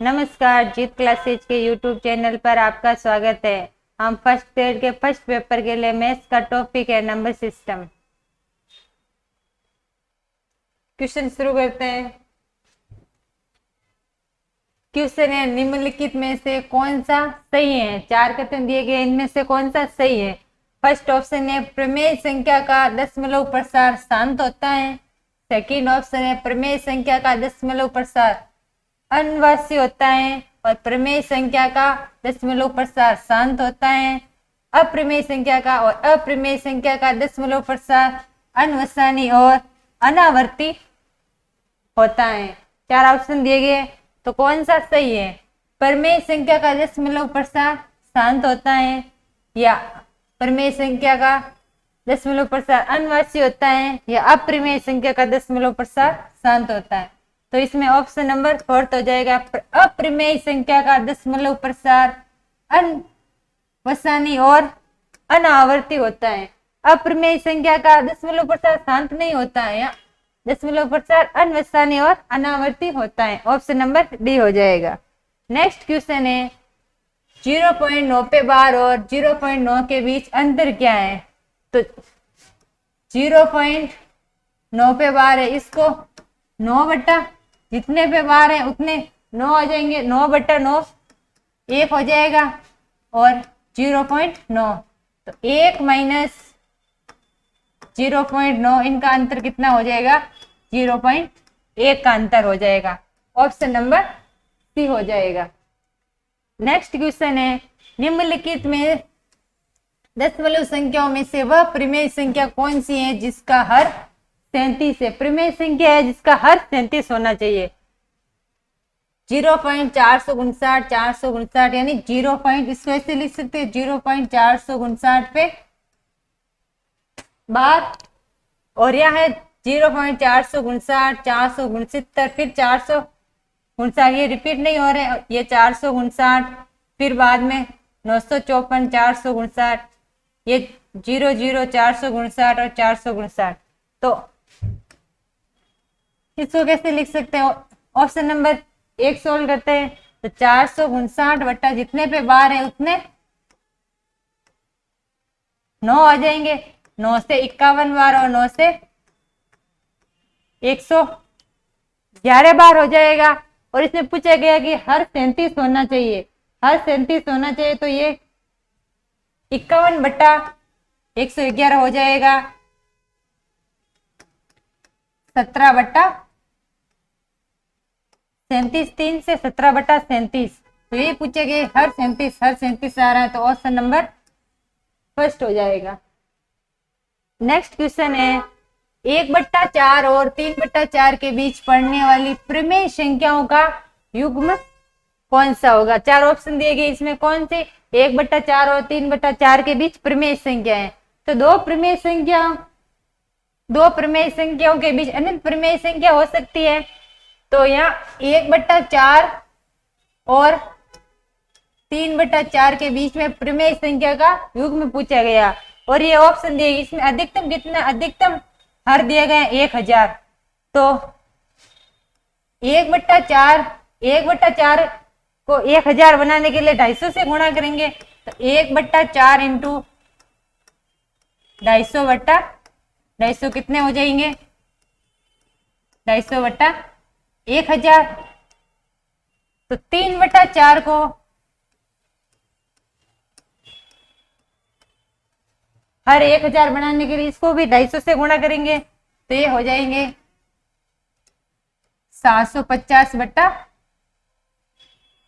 नमस्कार, जीत क्लासेज के YouTube channel पर आपका स्वागत है। हम फर्स्ट पीरियड के फर्स्ट पेपर के लिए मैथ्स का टॉपिक है नंबर सिस्टम। क्वेश्चन शुरू करते हैं। क्वेश्चन है, निम्नलिखित में से कौन सा सही है। चार कथन दिए गए, इनमें से कौन सा सही है। फर्स्ट ऑप्शन है प्रमेय संख्या का दशमलव प्रसार शांत होता है। सेकंड ऑप्शन है प्रमेय संख्या का दशमलव प्रसार अनवासी होता है और प्रमेय संख्या का दशमलव प्रसार शांत होता है। अप्रमेय संख्या का और अप्रमेय संख्या का दशमलव प्रसार अनवसानी और अनावर्ती होता है। चार ऑप्शन दिए गए, तो कौन सा सही है। प्रमेय संख्या का दशमलव प्रसार शांत होता है या प्रमेय संख्या का दशमलव प्रसार अनवासी होता है या अप्रमेय संख्या का दशमलव प्रसार शांत होता है। तो इसमें ऑप्शन नंबर 4 हो जाएगा। अप्रमेय संख्या का दशमलव प्रसार अनवसानी और अनावर्ती होता है। अप्रमेय संख्या का दशमलव प्रसार शांत नहीं होता है या दशमलव प्रसार अनवसानी और अनावर्ती होता है। ऑप्शन नंबर डी हो जाएगा। नेक्स्ट क्वेश्चन है, 0.9 पे बार और 0.9 के बीच अंतर क्या है। तो 0.9 पे बार है, इसको 9 बट्टा जितने पे बार है उतने 9 आ जाएंगे। 9 बट्टा 9 1 हो जाएगा और 0.9 तो 1 माइनस 0.9 इनका अंतर कितना हो जाएगा। 0.1 का अंतर हो जाएगा। ऑप्शन नंबर सी हो जाएगा। नेक्स्ट क्वेश्चन है, निम्नलिखित में दशमलव संख्याओं में से वह प्रमेय संख्या कौन सी है जिसका हर 37 है। प्रमेय संख्या है जिसका हर 37 होना चाहिए। 0.459 459 यानी 0. इसको ऐसे लिख सकते हैं 0.459 पे बार और यह है 0.459 469 फिर 459 ये रिपीट नहीं हो रहे। ये 459 फिर बाद में 954 459 ये 00 459 और 459। तो इसको कैसे लिख सकते हैं। ऑप्शन नंबर 1 सोल्व करते हैं। तो 459 बट्टा जितने पे बार है उतने 9 आ जाएंगे। 9 से 51 बार और 9 से 111 बार हो जाएगा। और इसमें पूछा गया कि हर 37 होना चाहिए। हर 37 होना चाहिए तो ये 51 बट्टा 111 हो जाएगा 17 बट्टा 37। 3 से 17 बट्टा 37। तो ये पूछे गए हर 37 आ रहा है तो ऑप्शन नंबर फर्स्ट हो जाएगा। नेक्स्ट क्वेश्चन है, 1/4 और 3/4 के बीच पढ़ने वाली प्रमेय संख्याओं का युग्म कौन सा होगा। चार ऑप्शन दिए गए, इसमें कौन से 1/4 और 3/4 के बीच प्रमेय संख्या है। तो दो प्रमेय संख्याओं के बीच अनंत प्रमेय संख्या हो सकती है। तो यहाँ 1/4 और 3/4 के बीच में प्रमेय संख्या का युग्म पूछा गया और ये ऑप्शन दिए, इसमें अधिकतम कितना, अधिकतम हर दिए गए 1000। तो 1/4 को 1000 बनाने के लिए 250 से गुणा करेंगे। तो 1/4 इंटू 250 बट्टा 250 कितने हो जाएंगे 250 बट्टा 1000। तो 3/4 को हर 1000 बनाने के लिए इसको भी 250 से गुणा करेंगे तो ये हो जाएंगे 750 बट्टा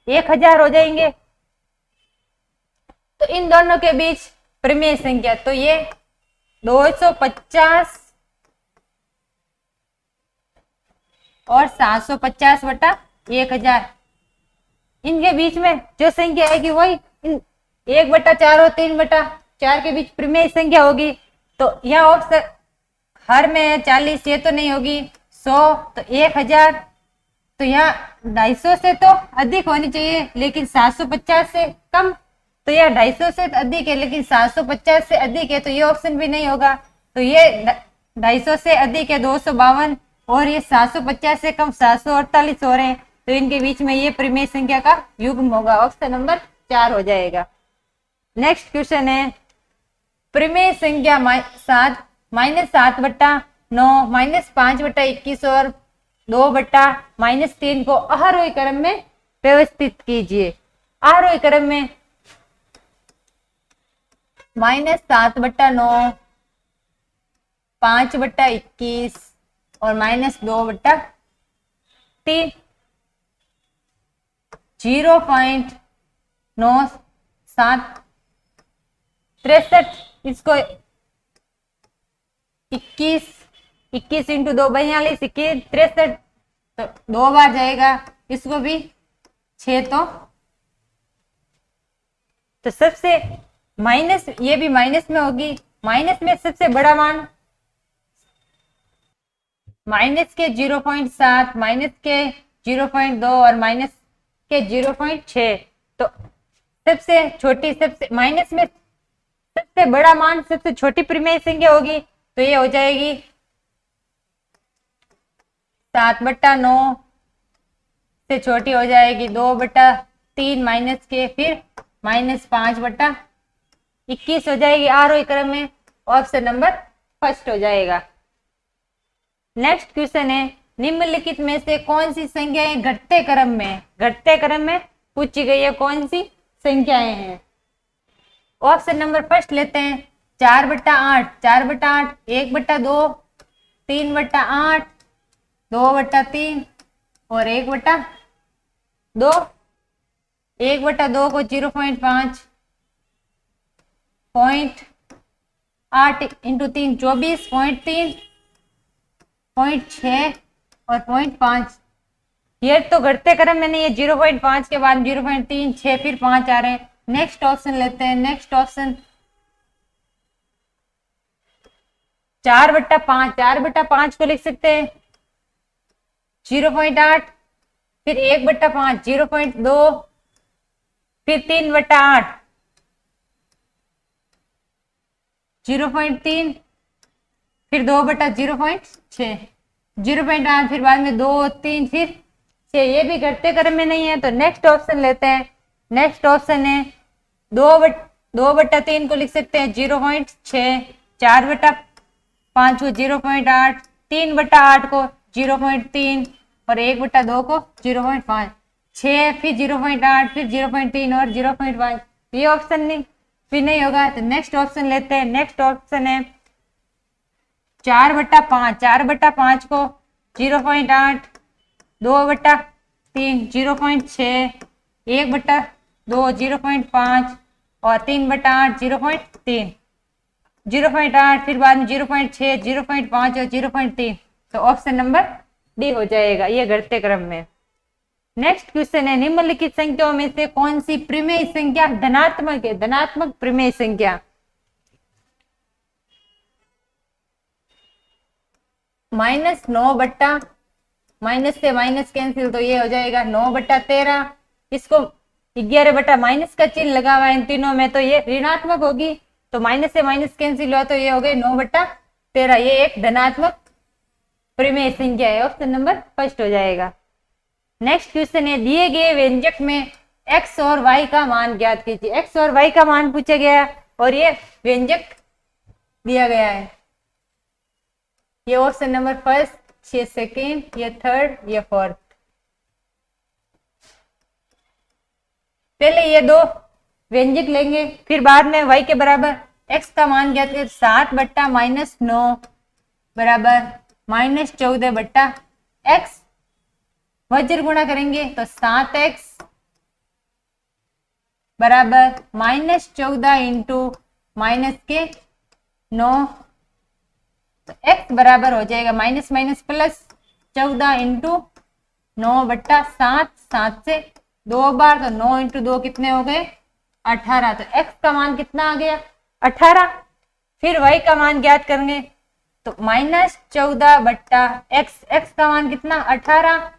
1000 हो जाएंगे। तो इन दोनों के बीच प्रमेय संख्या तो ये 250 और 750 बट्टा 1000। इनके बीच में जो संख्या आएगी वही 1/4 और 3/4 के बीच प्रमेय संख्या होगी। तो यहाँ ऑप्शन हर में 40 ये तो नहीं होगी। 100 तो 1000 तो यहाँ 250 से तो अधिक होनी चाहिए लेकिन 750 से कम। तो यह 250 से अधिक है लेकिन 750 से अधिक है तो ये ऑप्शन भी नहीं होगा। तो ये 250 से अधिक है 252 और ये 750 से कम 748 हो रहे हैं। तो इनके बीच में ये परिमेय संख्या का युग्म होगा। ऑप्शन नंबर 4 हो जाएगा। नेक्स्ट क्वेश्चन है परिमेय संख्या 7 -7/9 -5/21 और 2/-3 को आरोही क्रम में व्यवस्थित कीजिए। आरोही क्रम में -7/9 5/21 और -2/3 0.9763 इसको 21 इंटू 2 42 21 63 तो 2 बार जाएगा। इसको भी 6 तो सबसे माइनस, ये भी माइनस में होगी। माइनस में सबसे बड़ा मान माइनस के 0.7 माइनस के 0.2 और माइनस के 0.6 तो सबसे छोटी, सबसे माइनस में सबसे बड़ा मान सबसे छोटी परिमेय संख्या होगी तो ये हो जाएगी 7/9 से छोटी हो जाएगी 2/3 माइनस के, फिर -5/21 हो जाएगी आरोही क्रम में। ऑप्शन नंबर फर्स्ट हो जाएगा। नेक्स्ट क्वेश्चन है निम्नलिखित में से कौन सी संख्याएं घटते क्रम में पूछी गई है, कौन सी संख्याएं हैं। ऑप्शन नंबर फर्स्ट लेते हैं 4/8 4/8 1/2 3/8 2/3 और 1/2। 1/2 को 0.5 0.8 इंटू 3 24.3 0.6 और 0.5। ये तो घटते क्रम में नहीं है, 0.5 के बाद 0.3 6 फिर 5 आ रहे हैं। नेक्स्ट ऑप्शन लेते हैं। नेक्स्ट ऑप्शन 4/5 4/5 को लिख सकते हैं 0.8 फिर 1/5 0.2 फिर 3/8 0.3 फिर 2/0.6 0.8 फिर बाद में 2 3 फिर 6। ये भी घटते क्रम में नहीं है तो नेक्स्ट ऑप्शन लेते हैं। नेक्स्ट ऑप्शन है 2/3 को लिख सकते हैं 0.6 4/5 को 0.8 3/8 को 0.3 और 1/2 को 0.5 6 फिर 0.8 फिर 0.3 और 0.5। ये ऑप्शन नहीं फिर नहीं होगा तो नेक्स्ट ऑप्शन लेते हैं। नेक्स्ट ऑप्शन है 4/5 4/5 को 0.8 2/3 0.6 1/2 0.5 और 3/8 0.3 0.8 फिर बाद में 0.6 0.5 और 0.3 तो ऑप्शन नंबर डी हो जाएगा, ये घटते क्रम में। नेक्स्ट क्वेश्चन है निम्नलिखित संख्याओं में से कौन सी परिमेय संख्या धनात्मक है। धनात्मक परिमेय संख्या -9 माइनस से माइनस कैंसिल तो ये हो जाएगा 9/13। इसको 11 माइनस का चिन्ह लगा हुआ है इन तीनों में तो ये ऋणात्मक होगी तो माइनस से माइनस कैंसिल हुआ तो ये हो गई 9/13। ये एक धनात्मक परिमेय संख्या है। ऑप्शन नंबर फर्स्ट हो जाएगा। नेक्स्ट क्वेश्चन है दिए गए व्यंजक में x और y का मान ज्ञात कीजिए। x और y का मान पूछा गया है और ये व्यंजक दिया गया है। ये ऑप्शन नंबर फर्स्ट, ये सेकेंड, ये थर्ड, ये फोर्थ। पहले ये दो व्यंजक लेंगे फिर बाद में y के बराबर x का मान ज्ञात करें। 7/-9 बराबर -14/x वज्र गुणा करेंगे तो 7x बराबर -14 इंटू -9 तो x बराबर हो जाएगा माइनस माइनस प्लस 14 इंटू 9/7 7 से 2 बार तो 9 इंटू 2 कितने हो गए 18। तो x का मान कितना आ गया 18। फिर y का मान ज्ञात करेंगे तो -14/x x का मान कितना 18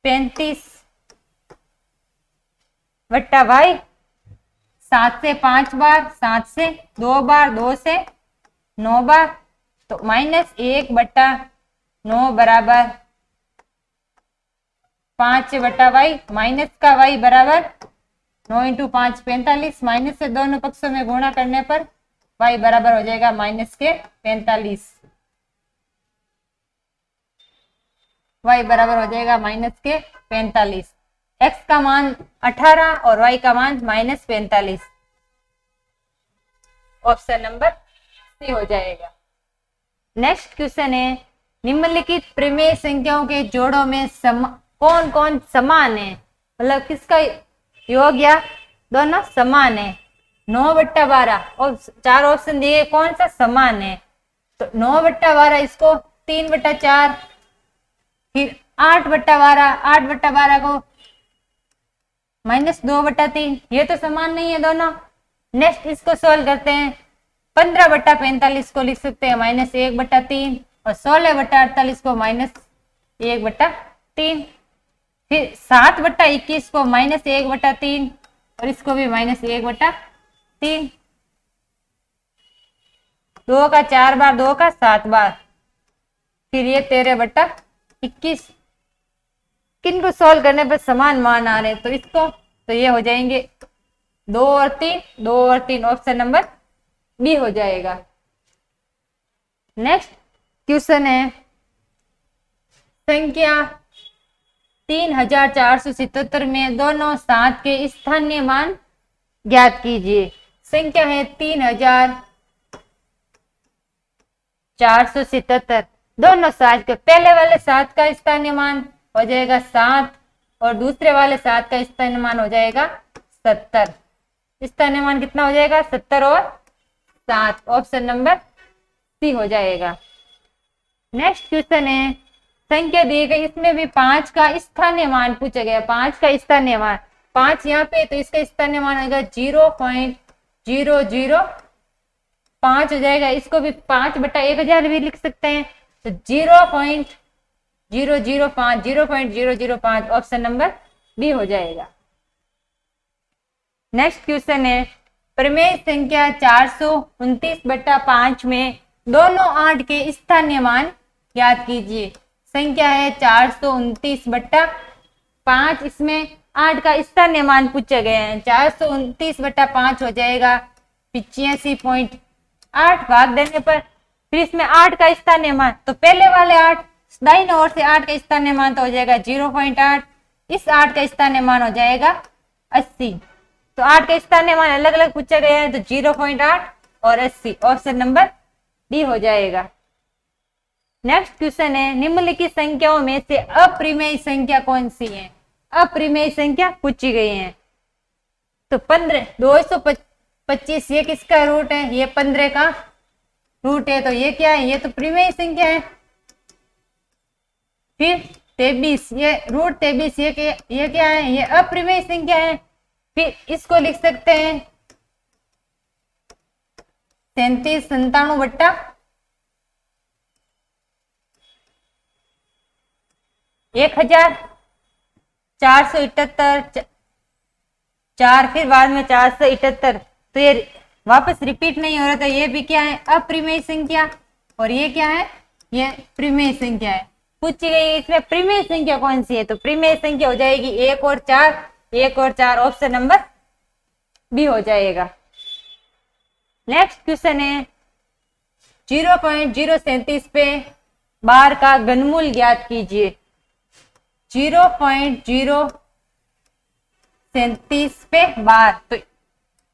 35/y 7 से 5 बार 7 से 2 बार 2 से 9 बार तो -1/9 बराबर 5 बटा वाई, माइनस का वाई बराबर 9 इंटू 5 45, माइनस से दोनों पक्षों में गुणा करने पर वाई बराबर हो जाएगा माइनस के 45, वाई बराबर हो जाएगा माइनस के 45। एक्स का मान 18 और वाई का मान माइनस 45, ऑप्शन नंबर सी हो जाएगा। नेक्स्ट क्वेश्चन है, निम्नलिखित प्रमेय संख्याओं के जोड़ों में कौन कौन समान है, मतलब किसका योग या दोनों समान है। 9 बट्टा 12 और 4 ऑप्शन दिए, कौन सा समान है। तो 9 बट्टा 12 इसको 3 बट्टा 4, फिर 8 बट्टा 12, 8 बट्टा 12 को माइनस 2 बट्टा 3, ये तो समान नहीं है दोनों। नेक्स्ट इसको सोल्व करते हैं। 15 बट्टा 45 को लिख सकते हैं माइनस 1 बट्टा 3, और 16 बट्टा 48 को माइनस 1 बट्टा 3, फिर 7 बट्टा 21 को माइनस 1 बट्टा 3, और इसको भी माइनस 1 बट्टा 3। 2 का 4 बार, 2 का 7 बार, फिर ये 13 बट्टा 21। किनको सॉल्व करने पर समान मान आ रहे हैं, तो इसको, तो ये हो जाएंगे 2 और 3, 2 और 3, ऑप्शन नंबर बी हो जाएगा। नेक्स्ट क्वेश्चन है, संख्या 3477 में दोनों 7 के स्थानीय मान ज्ञात कीजिए। संख्या है 3477, दोनों 7 के, पहले वाले 7 का स्थानीय मान हो जाएगा 7 और दूसरे वाले 7 का स्थानीय मान हो जाएगा 70। स्थानीय मान कितना हो जाएगा, 70 और 7, ऑप्शन नंबर सी हो जाएगा। नेक्स्ट क्वेश्चन है, संख्या दी गई, इसमें भी 5 का स्थानीय मान पूछा गया। 5 का स्थानीय मान, 5 यहाँ पे, तो इसका स्थानीय मान होगा 0.005 हो जाएगा। इसको भी 5 बटा 1000 भी लिख सकते हैं, तो 0.005, ऑप्शन नंबर बी हो जाएगा। नेक्स्ट क्वेश्चन है, प्रमेय संख्या 429 बटा 5 में दोनों 8 के स्थानीय मान याद कीजिए। संख्या है 429 बटा 5, इसमें 8 का स्थानीय मान पूछा गया है। 429 बटा 5 हो जाएगा 85.8, भाग देने पर फिर इसमें 8 का स्थानीय मान, तो पहले वाले 8, दाईं ओर से 8 का स्थानीय मान तो हो जाएगा 0.8, इस 8 का स्थानीय मान हो जाएगा 80। तो 8 का स्थानीय मान अलग अलग पूछा गया है, तो 0.8 और 80, ऑप्शन नंबर डी हो जाएगा। नेक्स्ट क्वेश्चन है, निम्नलिखित संख्याओं में से अप्रिमेय संख्या कौन सी है। अप्रिमेय संख्या पूछी गई है। तो 225 ये किसका रूट है, ये 15 का रूट है, तो ये क्या है, ये तो प्रिमेय संख्या है। फिर 23, ये रूट 23, ये क्या है, ये अप्रिमेय संख्या है। फिर इसको लिख सकते हैं 37 97 बट्टा 1478, 4 फिर बाद में 478, तो ये वापस रिपीट नहीं हो रहा था। ये भी क्या है, अप्रिमेय संख्या, और ये क्या है, ये प्रिमेय संख्या है। पूछी गई इसमें प्रिमेय संख्या कौन सी है, तो प्रिमेय संख्या हो जाएगी 1 और 4, 1 और 4, ऑप्शन नंबर बी हो जाएगा। नेक्स्ट क्वेश्चन है, 0.037 पे बार का घनमूल ज्ञात कीजिए। 0.037 पे बार, तो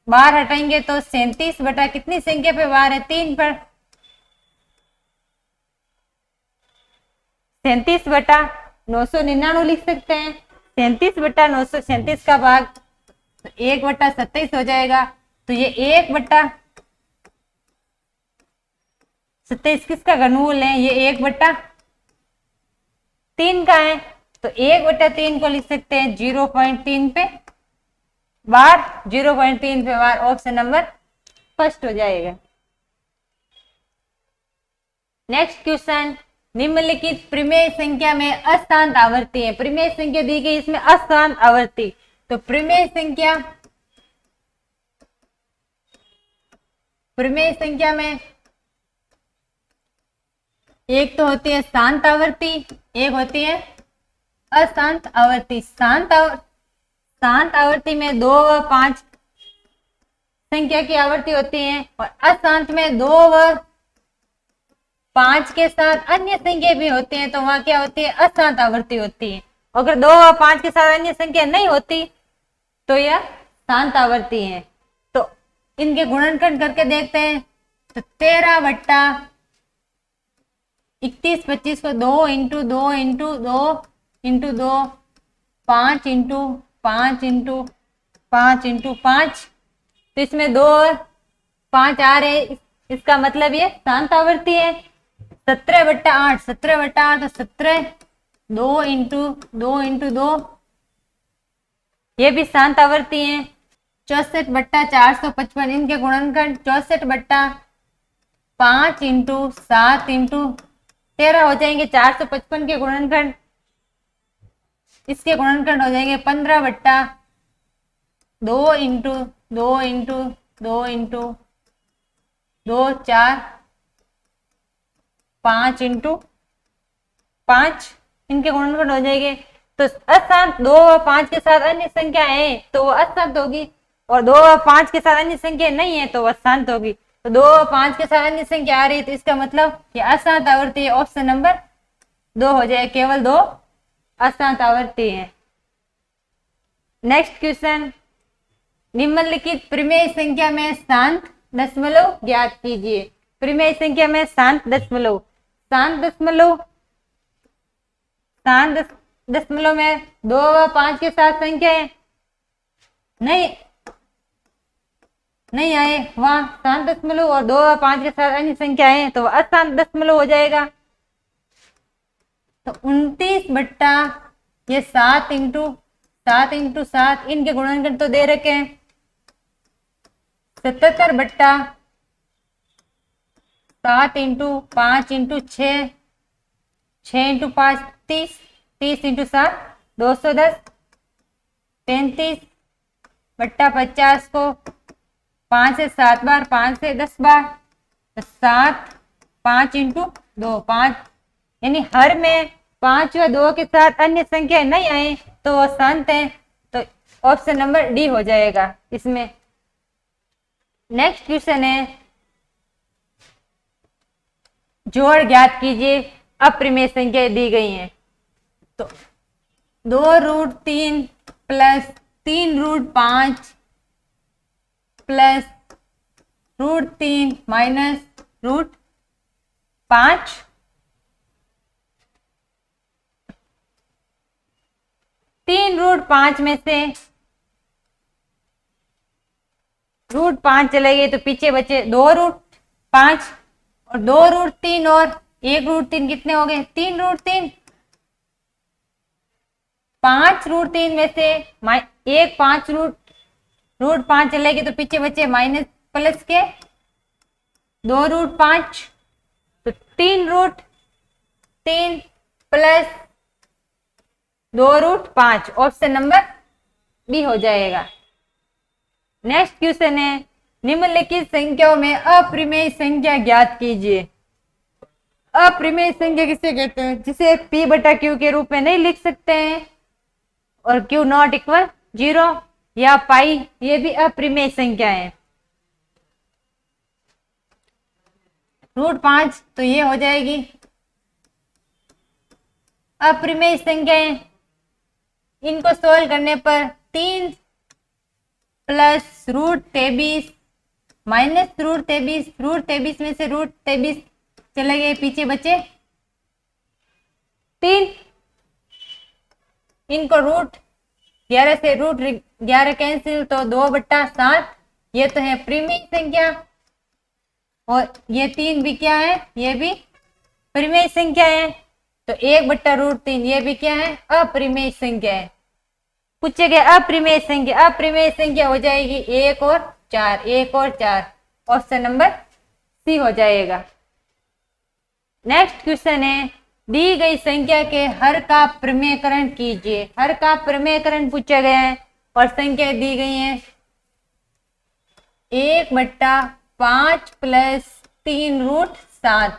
बार हटाएंगे तो 37 बटा कितनी संख्या पे बार है, 3 पर, 37 बटा 999 लिख सकते हैं। 37 बटा 937 का भाग, तो 1 बटा 27 हो जाएगा। तो ये 1 बटा 27 किसका घनमूल है, ये 1 बटा 3 का है, तो 1 बटा 3 को लिख सकते हैं 0.3 पे बार, 0.3 पे बार, ऑप्शन नंबर फर्स्ट हो जाएगा। नेक्स्ट क्वेश्चन, निम्नलिखित प्रिमेय संख्या में अशांत आवर्ती है। प्रिमेय संख्या दी गई, इसमें अशांत आवर्ती, तो प्रिमेय संख्या में एक तो होती है शांत आवर्ती, एक होती है अशांत आवर्ती, शांत आवर्ती में 2 व 5 संख्या की आवर्ती होती है और अशांत में 2 व 5 के साथ अन्य संख्या भी होती है, तो वहां क्या होती है, अशांत आवर्ती होती है। अगर 2 व 5 के साथ अन्य संख्या नहीं होती तो यह शांत आवर्ती है। तो इनके गुणनखंड करके देखते हैं। तो 13 बट्टा 31 25 को 2 into 2 into 2 into 2 5 into 5 into 5 into 5, तो इसमें 2 और 5 आ रहे, इसका मतलब ये शांत आवर्ती है। 17 बट्टा 8, 17 बट्टा 8 तो 17, 2 इंटू 2 इंटू 2, ये भी शांत आवर्ती है। 64 बट्टा 455, इनके गुणनखंड 64 बट्टा 5 इंटू 7 इंटू 13 हो जाएंगे। 455 के गुणनखंड, इसके गुणनखंड हो जाएंगे 15 बट्टा 2 इंटू 2 इंटू 2 इंटू 2 4 5 इंटू 5, इनके गुणनखंड हो जाएंगे। तो अशांत 2 व 5 के साथ अन्य संख्या है तो वो अशांत होगी, और 2 व 5 के साथ अन्य संख्या नहीं है तो वह शांत होगी। तो 2 व 5 के साथ अन्य संख्या आ रही है तो इसका मतलब ये अशांत आवर्ती है। ऑप्शन नंबर 2 हो जाए, केवल 2 अशांत आवर्ती है। नेक्स्ट क्वेश्चन, निम्नलिखित परिमेय संख्या में शांत दशमलव ज्ञात कीजिए। परिमेय संख्या में शांत दशमलव, शांत दशमलव में 2 व 5 के साथ संख्या है, नहीं आए वहां शांत दशमलव, और 2 व 5 के साथ अन्य संख्या है तो वह अशांत दशमलव हो जाएगा। तो 29 बट्टा ये 7 इंटू 7, इनके गुणनखंड तो दे रखे हैं। 77 बट्टा 7 इंटू 5 इंटू 6, 6 इंटू 5 30, 30 इंटू 7 210, 33 बट्टा 50 को 5 से 7 बार, 5 से 10 बार, तो 7 5 इंटू 2 5, यानी हर में 5 व 2 के साथ अन्य संख्या नहीं आए तो वो शांत है। तो ऑप्शन नंबर डी हो जाएगा इसमें। नेक्स्ट क्वेश्चन है, जोड़ ज्ञात कीजिए। अप्रिमेय संख्या दी गई है, तो 2√3 प्लस 3√5 प्लस √3 माइनस √5, तीन √5 में से √5 चले गए तो पीछे बचे 2√5 और 2√3 और 1√3 कितने हो गए, 3√3। 5√3 में से एक 5√5 चलेगी तो पीछे बचे माइनस प्लस के 2√5, तो 3√3 प्लस 2√5, ऑप्शन नंबर बी हो जाएगा। नेक्स्ट क्वेश्चन है, निम्नलिखित संख्याओं में अप्रिमेय संख्या ज्ञात कीजिए। अप्रिमेय संख्या किसे कहते हैं, जिसे p बटा q के रूप में नहीं लिख सकते हैं, और q नॉट इक्वल 0 या पाई, ये भी अप्रिमेय संख्या है। √5 तो ये हो जाएगी अप्रिमेय संख्याएं। इनको सोल्व करने पर 3 प्लस √23 माइनस √23 में से √23 चले गए, पीछे बचे 3। इनको √11 से √11 कैंसिल, तो 2/7, ये तो है परिमेय संख्या, और ये 3 भी क्या है, ये भी परिमेय संख्या है। तो 1/√3 ये भी क्या है, अपरिमेय संख्या है। पूछे गए अप्रिमेय संख्या हो जाएगी 1 और 4, ऑप्शन नंबर सी हो जाएगा। नेक्स्ट क्वेश्चन है, दी गई संख्या के हर का प्रमेयकरण कीजिए। हर का प्रमेयकरण पूछा गया है और संख्या दी गई है 1/5 प्लस 3√7।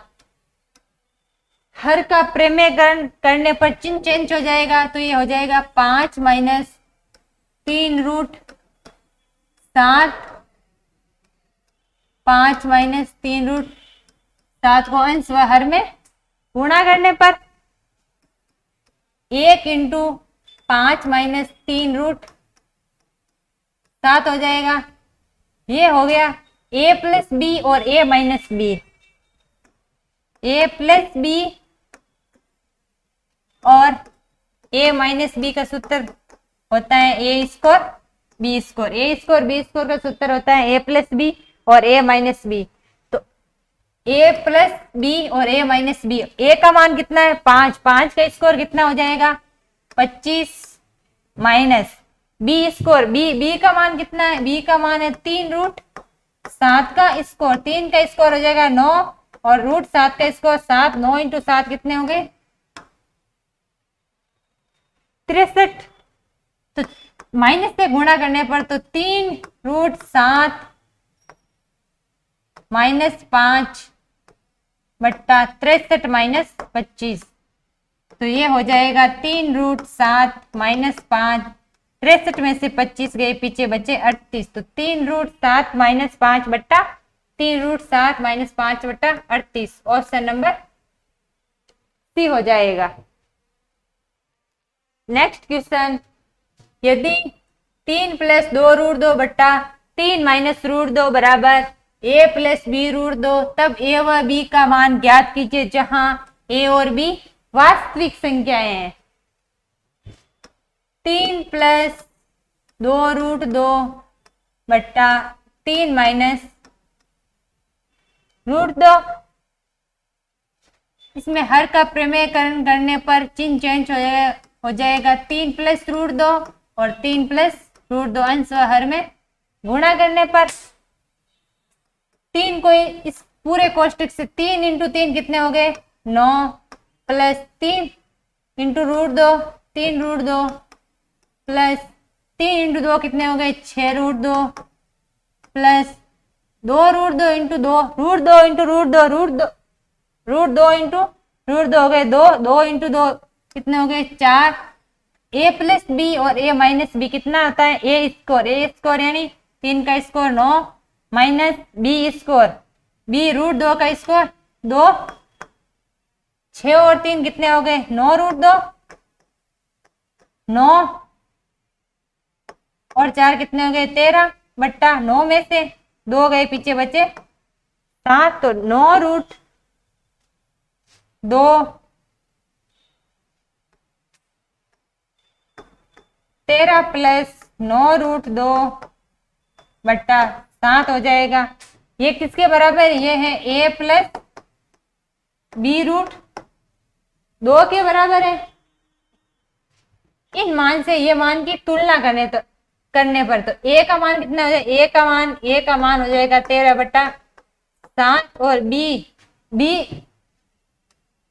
हर का प्रमेयकरण करने पर चिन्ह चेंज हो जाएगा, तो ये हो जाएगा 5 माइनस 3√7, 5 माइनस 3√7 को अंश व हर में गुणा करने पर 1 इंटू 5 माइनस 3√7 हो जाएगा। ये हो गया a प्लस बी और a minus b, a plus b और a माइनस बी का सूत्र होता है a square b square, a square b square का सूत्र होता है a प्लस बी और a माइनस बी। तो a प्लस बी और a माइनस बी, a का मान कितना है 5, 5 का स्क्वायर कितना हो जाएगा 25 माइनस बी स्क्वायर, बी का मान कितना है, b का मान है 3√7 का स्क्वायर, 3 का स्क्वायर हो जाएगा 9 और √7 का स्क्वायर 7, 9 इंटू 7 कितने हो गए 63। तो माइनस से गुणा करने पर तो 3√7 माइनस 5 बट्टा 63 माइनस 25, तो ये हो जाएगा 3√7 माइनस 5, 63 में से 25 गए पीछे बचे 38, तो 3√7 माइनस 5 बट्टा 3√7 माइनस 5 बट्टा 38, ऑप्शन नंबर सी हो जाएगा। नेक्स्ट क्वेश्चन, यदि 3 प्लस 2√2 बट्टा 3 माइनस √2 बराबर a प्लस b√2, तब a व b का मान ज्ञात कीजिए जहां a और b वास्तविक संख्याएं हैं। 3 प्लस 2√2 बट्टा 3 माइनस √2, इसमें हर का प्रमेयकरण करने पर चिन्ह चेंज हो जाएगा 3 प्लस √2 और 3 प्लस √2 अंश व हर में गुणा करने पर 3 को इस पूरे कोष्टक से 3 इंटू 3 कितने हो गए 9 प्लस 3 इंटू √2 3√2 प्लस 3 इंटू 2 कितने हो गए 6√2 प्लस 2√2 इंटू 2 √2 इंटू √2 इंटू √2 हो गए 2 इंटू 2 कितने हो गए 4। a प्लस बी और a माइनस बी कितना आता है a स्क्वायर यानी 3 का square 9 minus b square b √2 का स्क्वायर 2, 6 और 3 कितने हो गए 9√2, 9 और 4 कितने हो गए 13 बट्टा 9 में से 2 गए पीछे बचे 7, तो 9√2 13 प्लस 9√2 बट्टा 7 हो जाएगा। ये किसके बराबर, ये है a प्लस b√2 के बराबर है। इन मान से ये मान की तुलना करने पर तो a का मान कितना हो जाएगा, a का मान हो जाएगा 13 बट्टा 7 और b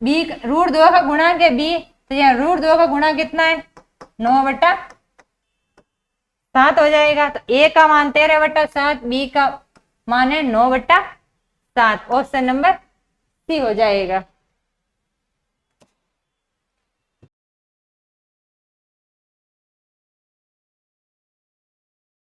√2 का गुणांक है b, तो यहाँ √2 का गुणांक कितना है 9 बट्टा 7 हो जाएगा। तो a का मान 13 बट्टा 7, b का मान है 9 बट्टा 7, ऑप्शन नंबर सी हो जाएगा।